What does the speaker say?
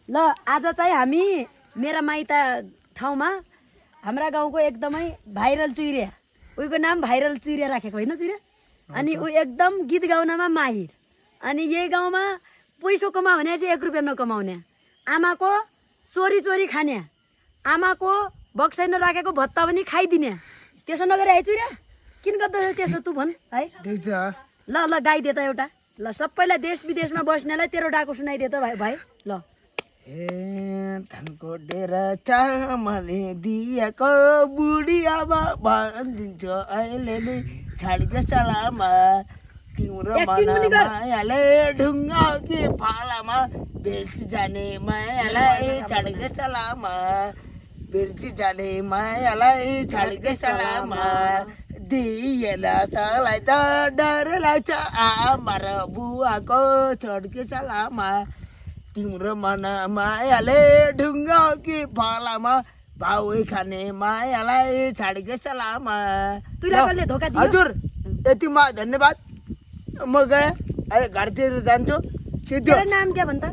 ल आज चाहिँ हामी मेरा माइता ठाउँमा हाम्रा गाउँको एकदमै भाइरल चुइरिया उहीको नाम भाइरल चुइरिया राखेको होइन चुइरिया अनि ऊ एकदम गीत गाउनमा माहिर अनि यही गाउँमा पैसो कमाउने भने चाहिँ 1 रुपियाँ नकमाउने आमाको चोरी चोरी खाने आमाको बक्सैमा राखेको भत्ता पनि खाइदिने त्यसो नगरे है चुइरिया किन गर्दो त्यसो तँ भन् है ल ल गाइदे त एउटा ल सबैलाई देश विदेशमा बस्नेलाई तेरो डाको सुनाइदे त भाइ भाइ ल धनको डेरा चामले दिएको बुढियामा भनिदिन्छ अहिले नै छाडिके सलामा तिम्रो मन मायाले ढुङ्गा कि फालामा बिर्सी जाने मायालाई छाडिके सलामा बिर्सी जाने मायालाई छाडिके सलामा दिएन सलाई त डर लाग्छ आमा र बुवाको छोडके सलामा तिम्रो मन मायाले ढुङ्गा कि फलामा भाउ खाने मायालाई छाडिके सलामा हजुर यतिमा धन्यवाद म गएँ अहिले घरतिर जान्छु तेरो नाम के भन्छ